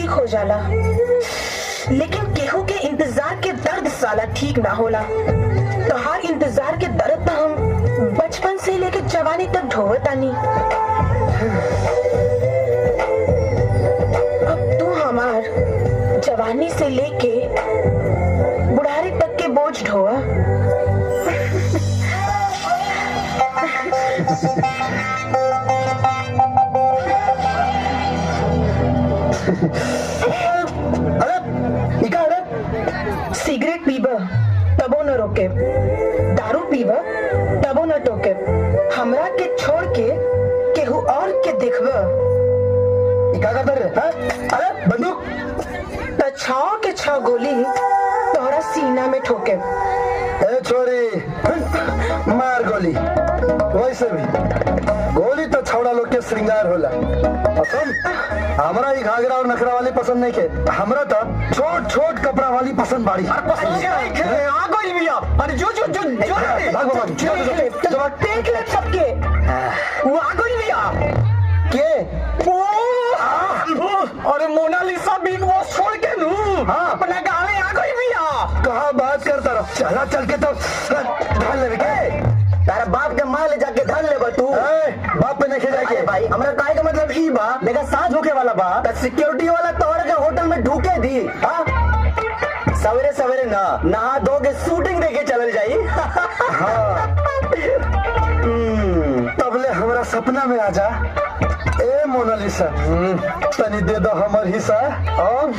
ठीक हो जाला, लेकिन केहू के इंतजार के दर्द साला ठीक ना होला। तो हर इंतजार के दर्द तो हम बचपन से लेके जवानी तक ढोवतानी। अब तू हमार जवानी से लेके बुढ़ारी तक के बोझ ढोआ। सिगरेट पीब तबो न रोके, दारू पीब तबो न टोके, हमरा के छोड़ के केहू और के देखब। अरे बंदूक त छाव के छह गोली तोहरा सीना में ठोके। ए छोरी मार गोली। वैसे भी गोली तो छौड़ा लोग के श्रृंगार होला। हमरा ही घाघरा और नखरा वाली पसंद नहीं के, हमरा तो छोट छोट कपड़ा वाली पसंद बाड़ी। अरे जो जो जो जो देख ले सबके वो आ गई भैया के अरे मोनालिसा बिग बॉस छोड़ के नू अपना गाँव में आ गई भैया। कहाँ बात करता रहो, चला चल के तो ढाल ले के तारा बाप के माँ ले जाके धन ले तू। बाप पे नहीं जाके भाई हमरा काहे का मतलब ई बा, लेकिन साथ होके वाला बा त सिक्योरिटी वाला तोहर के होटल में ढूके दी। हां सवेरे सवेरे ना नहा धो के शूटिंग देखे चलल जाई। हाँ तबले हमरा सपना में आजा। ए मोनालिसा तनी दे दो हमर हिस्सा। और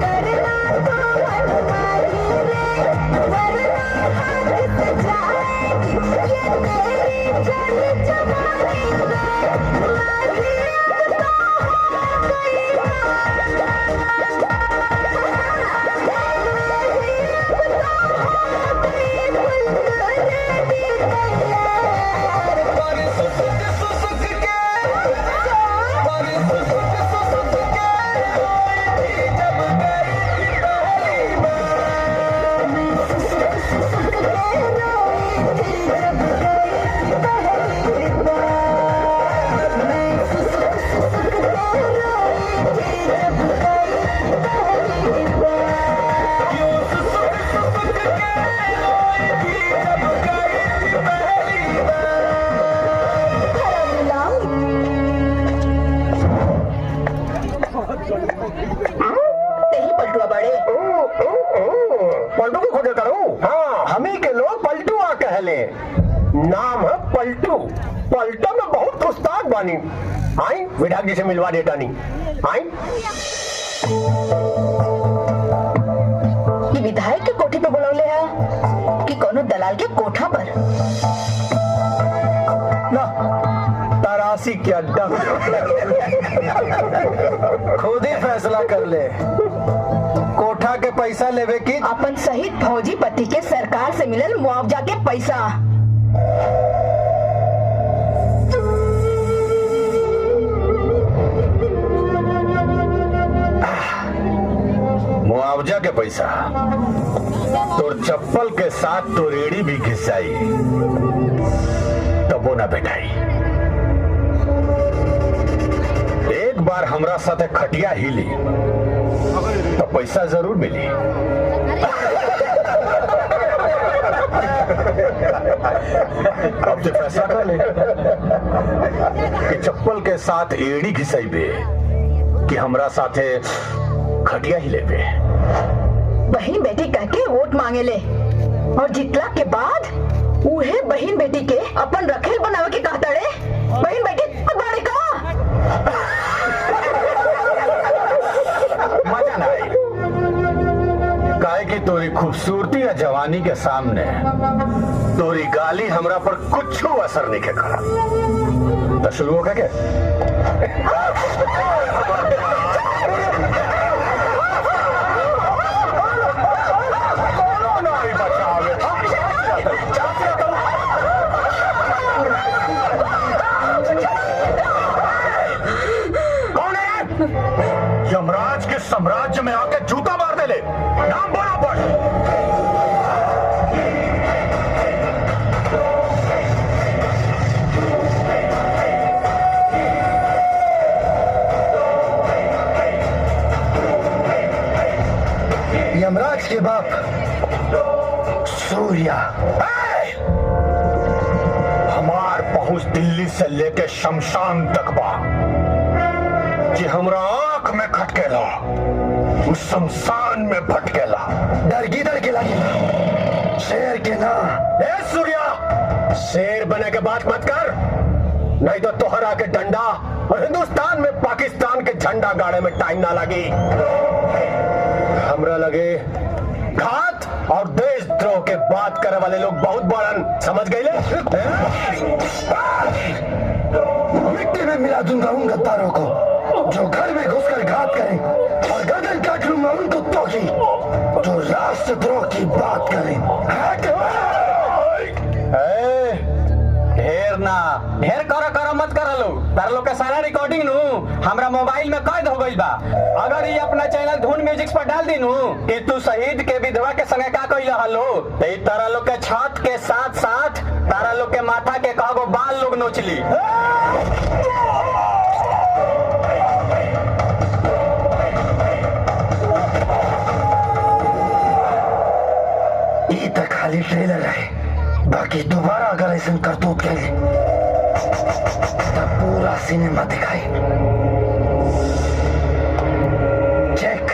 करना तो मनमानी रे, वरना हाथ से जा पलटू को खोजे करूं? हाँ। हमी के लोग पलटू आ कहले। नाम है पलटू। पलटू में बहुत उस्ताद बानी। आई विधायक जी से मिलवा देता नहीं। आई ये विधायक के कोठी पे बुलौले है कि कोनो दलाल के कोठा पर? ना तरासी के अड्डा। खुद ही फैसला कर ले, कोठा के पैसा लेवे की अपन शहीद फौजी पति के सरकार से मिलल मुआवजा के पैसा। मुआवजा के पैसा तोर चप्पल के साथ तो रेड़ी भी घिसाई तबो ना बैठाई। एक बार हमरा साथे खटिया हिली तो पैसा जरूर मिली। अब से फैसला कर ले कि चप्पल के साथ एड़ी घिसाइबे कि हमरा साथे खटिया ही लेबे। बहन बेटी कह के वोट मांगे ले और जितला के बाद उहे बहन बेटी के अपन रखेल बनावे के कहता रे। बहन बेटी बाड़े का मजा ना आई काहे कि तोरी खूबसूरती या जवानी के सामने तोरी गाली हमरा पर कुछ असर नहीं के करा। तो शुरू हो गया क्या? यमराज के साम्राज्य में आके जूता मार दे ले। नाम बोलो पढ़। यमराज के बाप सूर्या। हमार पहुंच दिल्ली से लेके शमशान तक बा। कि हमरा आंख में खटकेला उस शमशान में भटकेला। डर गिदड़ के लगी शेर के ना। ए सूर्या, शेर बने के बात मत कर, नहीं तो तोहरा के डंडा और हिंदुस्तान में पाकिस्तान के झंडा गाड़े में टाइम ना लगी। हमरा लगे घात और देशद्रोह के बात करे वाले लोग बहुत बड़न, समझ गए? मिट्टी में मिला दूंगा उन गद्दारों को जो घर में घुसकर घात करें, और गर्दन काट लूंगा उनको तो की जो राष्ट्रद्रोह की बात करें। ढेर ना ढेर करो मत करो लोग। तार लोग का सारा रिकॉर्डिंग नु हमरा मोबाइल में कैद हो गई बा। अगर ये अपना चैनल धुन म्यूजिक पर डाल दी नु कि तू शहीद के विधवा के संगे का कइला हलो, तो तारा लोग के छत के साथ साथ तारा लोग के माथा के कगो बाल लोग नोचली। ये तो खाली ट्रेलर है, बाकी दोबारा अगर ऐसा करतूत करे तब पूरा सिनेमा दिखाए। चेक।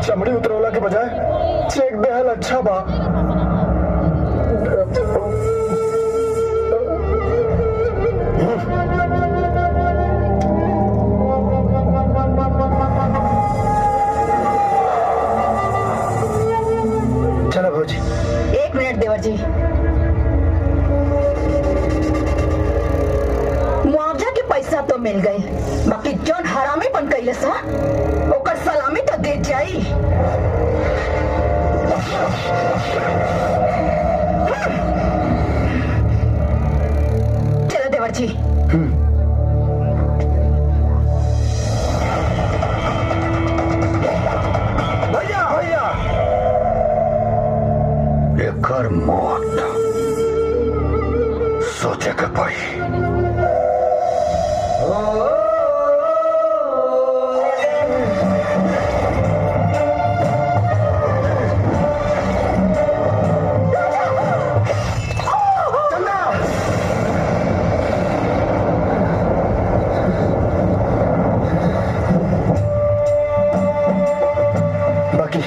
चमड़ी उतरौला के बजाय चेक बेहल अच्छा बा। चलो भौजी। 1 मिनट देवर जी। मुआवजा के पैसा तो मिल गई, बाकी जौन हरामी बन कैले सा ओकर सलामी तो दे जाई। चलो देवर जी। भैया भैया, एकर मौत सोचे के पड़ी।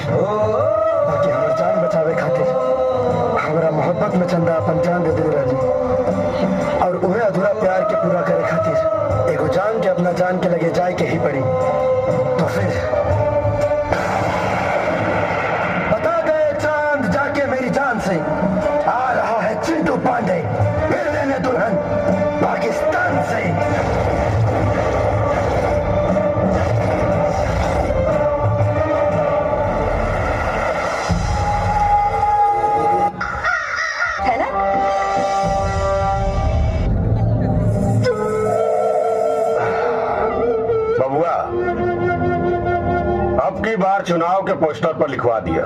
बाकी हमार जान बचावे खातिर हमारा मोहब्बत में चंदा अपन जान दे दिल राजी, और उन्हें अधूरा प्यार के पूरा करे खातिर एगो जान के अपना जान के लगे जाए के ही पड़ी। तो फिर बता गए चांद जाके मेरी जान से, आ रहा है चिंटू पांडे फिर लेने दुल्हन पाकिस्तान से। है ना? बबुआ, अब की बार चुनाव के पोस्टर पर लिखवा दिया,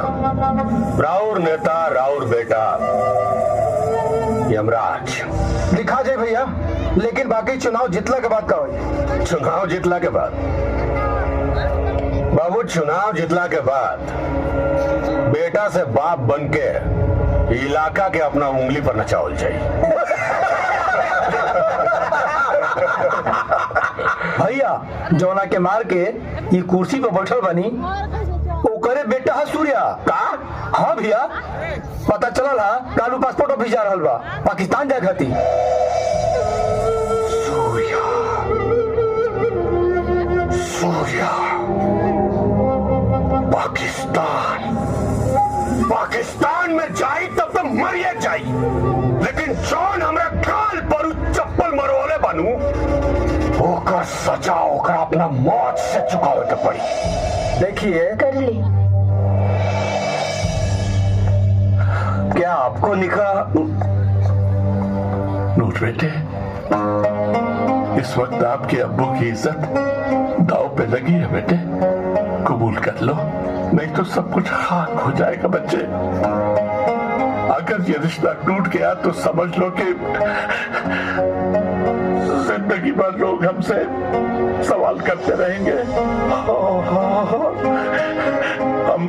राउर नेता राउर बेटा यमराज। लिखा जाए भैया, लेकिन बाकी चुनाव जितला के बाद का होई? चुनाव जितला के बाद बाबू, चुनाव जितला के बाद बेटा से बाप बन के इलाका के अपना उंगली पर नचावल चाहिए। भैया जौना के मार के ये कुर्सी पर बैठल बनी ओकरे बेटा है सूर्या का। हाँ भैया, पता चलल हा कालू पासपोर्ट ऑफिस जा रहल बा पाकिस्तान जाए खातिर। सूर्या, सूर्या, पाकिस्तान, पाकिस्तान में जाई तब तो मरिए जाई, लेकिन जौन हमरा काल पर चप्पल मरवाले बनू ओकर सजा ओकरा अपना मौत से चुकावे के पड़ी। देखिए कर ली। क्या आपको लिखा? नूर बेटे, इस वक्त आपके अब्बू की इज्जत दाव पे लगी है बेटे, कबूल कर लो, नहीं तो सब कुछ खाक हो जाएगा बच्चे। अगर ये रिश्ता टूट गया तो समझ लो कि जिंदगी भर लोग हमसे सवाल करते रहेंगे। हम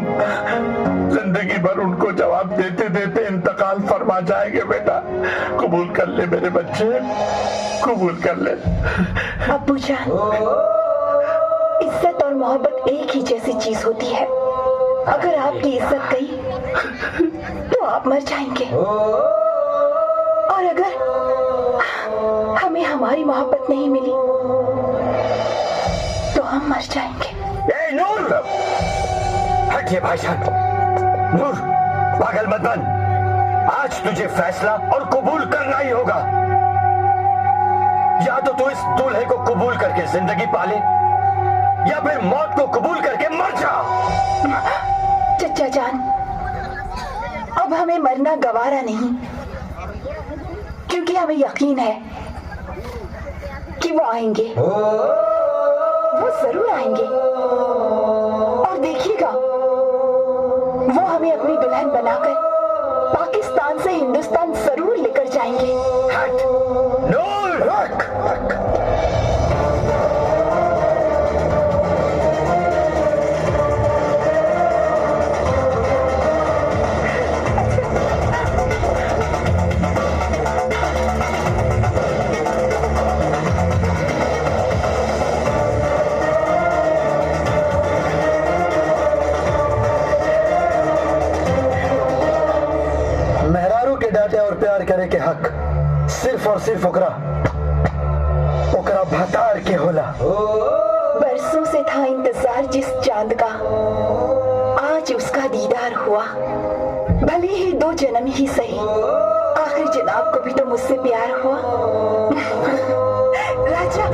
जिंदगी भर उनको जवाब देते देते इंतकाल फरमा जाएंगे। बेटा कबूल कर ले मेरे बच्चे, कबूल कर ले। अब्बू जान, इज्जत और मोहब्बत एक ही जैसी चीज होती है। अगर आपकी इज्जत गई तो आप मर जाएंगे, और अगर हमें हमारी मोहब्बत नहीं मिली तो हम मर जाएंगे। ए नूर, हटिए भाईजान। नूर, पागल मत बन। आज तुझे फैसला और कबूल करना ही होगा। या तो तू इस दूल्हे को कबूल करके जिंदगी पाले, या फिर मौत को कबूल करके मर जा। चचा जान, अब हमें मरना गवारा नहीं, क्योंकि हमें यकीन है कि वो आएंगे, वो जरूर आएंगे। और देखिएगा, वो हमें अपनी दुल्हन बनाकर पाकिस्तान से हिंदुस्तान जरूर लेकर जाएंगे। हट, नूर, रख। मेहरारू के डांटे और प्यार करे के हक सिर्फ और सिर्फ ओकरा भतार के होला। बरसों से था इंतजार जिस चांद का, आज उसका दीदार हुआ। भले ही 2 जन्म ही सही, आखिर जनाब को भी तो मुझसे प्यार हुआ। राजा,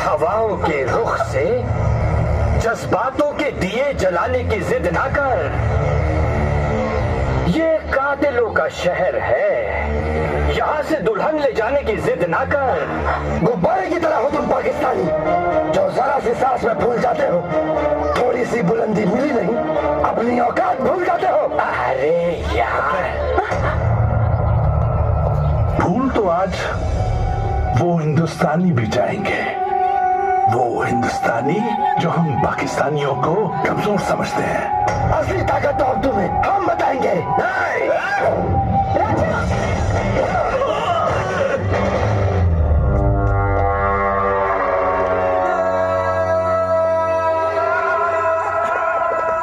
हवाओं के रुख से जज्बातों के दिए जलाने की जिद ना कर। ये कातिलों का शहर है, यहाँ से दुल्हन ले जाने की जिद ना कर। गुब्बारे की तरह हो तुम पाकिस्तानी, जो जरा सी सांस में फूल जाते हो। थोड़ी सी बुलंदी मिली नहीं, अपनी औकात भूल जाते हो। अरे यार, भूल तो आज वो हिंदुस्तानी भी जाएंगे, वो हिंदुस्तानी जो हम पाकिस्तानियों को कमजोर समझते हैं। असली ताकत तो अब तुम्हें हम बताएंगे।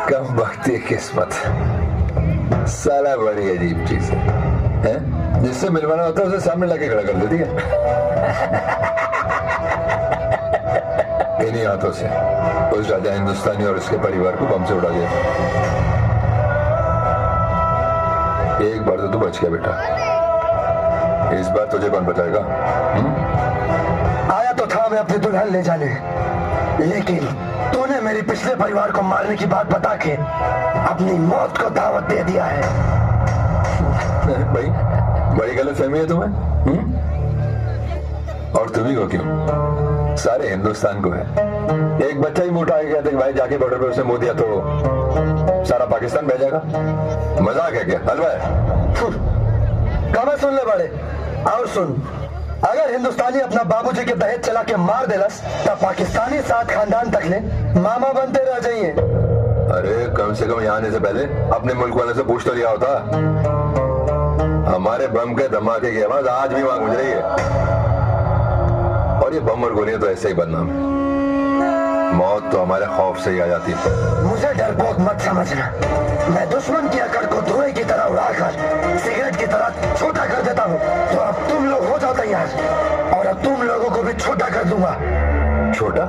कम बख्ती किस्मत साला बड़ी अजीब चीज है, जिससे मिलवाना होता है उसे सामने लाके खड़ा कर देती है। इन्हीं हाथों से उस राजा हिंदुस्तानी और उसके परिवार को बम से उड़ा दिया। एक बार तो तू बच गया बेटा, इस बार तुझे कौन बचाएगा? आया तो था मैं अपनी दुल्हन ले जाने, लेकिन तूने मेरे पिछले परिवार को मारने की बात बता के अपनी मौत को दावत दे दिया है। भाई बड़ी गलतफहमी है तुम्हें। और तुम्ही को क्यों? सारे हिंदुस्तान को है। एक बच्चा ही मोटा है कहते भाई जाके बॉर्डर पे उसे मुंह दिया तो सारा पाकिस्तान बह जाएगा। मजाक है क्या? हलवा है। कम सुन ले बड़े। और सुन, अगर हिंदुस्तानी अपना बाबूजी के दहेज चला के मार देलस तब पाकिस्तानी 7 खानदान तक ले मामा बनते रह जाइए। अरे कम से कम यहाँ आने से पहले अपने मुल्क वाले से पूछ तो लिया होता। हमारे बम के धमाके की आवाज आज भी वहां गूंज रही है, और ये बम और गोलियां तो ऐसे ही बदनाम है। मौत तो हमारे खौफ से ही आ जाती है। मुझे डरपोक मत समझना, मैं दुश्मन की अकड़ को धुएं की तरह उड़ाकर सिगरेट की तरह छोटा कर देता हूँ। तो अब तुम लोग हो जाओ तैयार, और अब तुम लोगों को भी छोटा कर दूंगा। छोटा?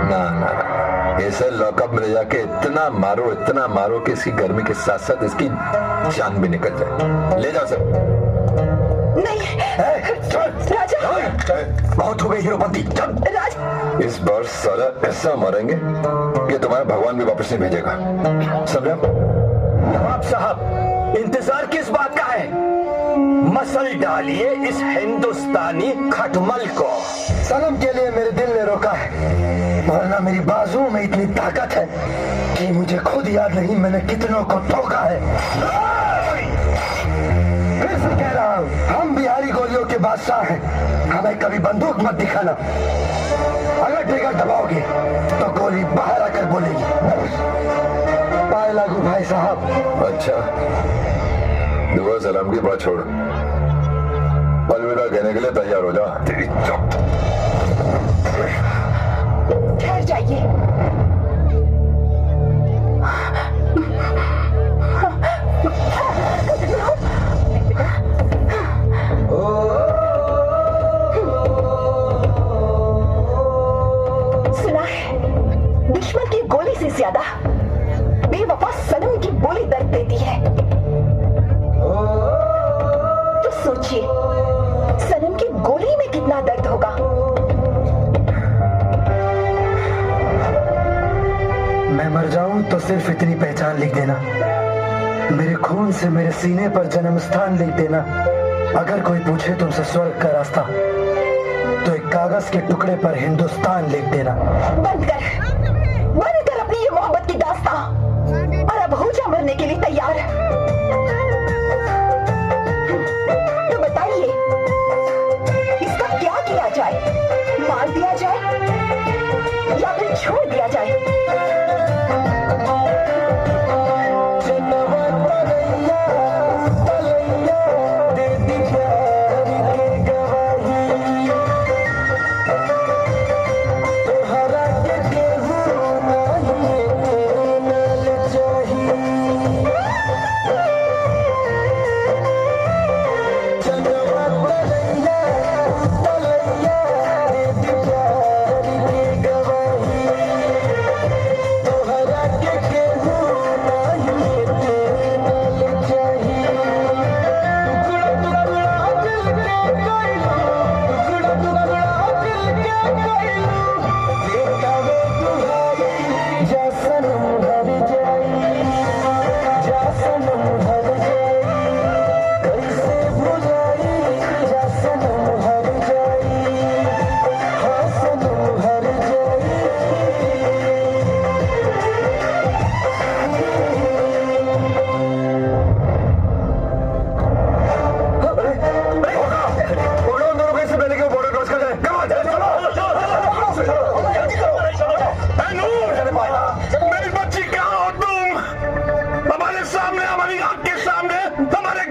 ना ना, इसे लॉकअप में ले जाके इतना मारो कि इसकी गर्मी के साथ साथ इसकी जान भी निकल जाए। ले जाओ सर। नहीं राजा, बहुत हो गई हीरोपंती। राज, इस बार साला ऐसा मारेंगे कि तुम्हारा भगवान भी वापस नहीं भेजेगा, समझा? नवाब साहब, इंतजार किस बात का है? मसल डालिए इस हिंदुस्तानी खटमल को। सनम के लिए मेरे दिल ने रोका है, वरना मेरी बाजुओं में इतनी ताकत है कि मुझे खुद याद नहीं मैंने कितनों को ठोका है। फिर से कह रहा हूँ, हम बिहारी गोलियों के बादशाह हैं, हमें कभी बंदूक मत दिखाना। अगर ट्रिगर दबाओगे तो गोली बाहर आकर बोलेगी। पाए लागू भाई साहब। अच्छा, दुआ सलाम की बात छोड़, अलविदा कहने के लिए तैयार हो जा। तेरी ठहर जाइए। सुना है, दुश्मन की गोली से ज्यादा बेवफा सनम की बोली दर्द देती है। तो सोचिए सनम की गोली में कितना दर्द होगा। मैं मर जाऊं तो सिर्फ इतनी पहचान लिख देना, मेरे खून से मेरे सीने पर जन्म स्थान लिख देना। अगर कोई पूछे तुमसे स्वर्ग का रास्ता तो एक कागज के टुकड़े पर हिंदुस्तान लिख देना। बंद कर अपनी ये मोहब्बत की दास्तां, और अब हो जा मरने के लिए तैयार। तो बताइए इसका क्या किया जाए? मार दिया जाए या फिर छोड़ दिया जाए? मेरी बच्ची कहाँ हो तुम? हमारे सामने, हमारी आंख के सामने हमारे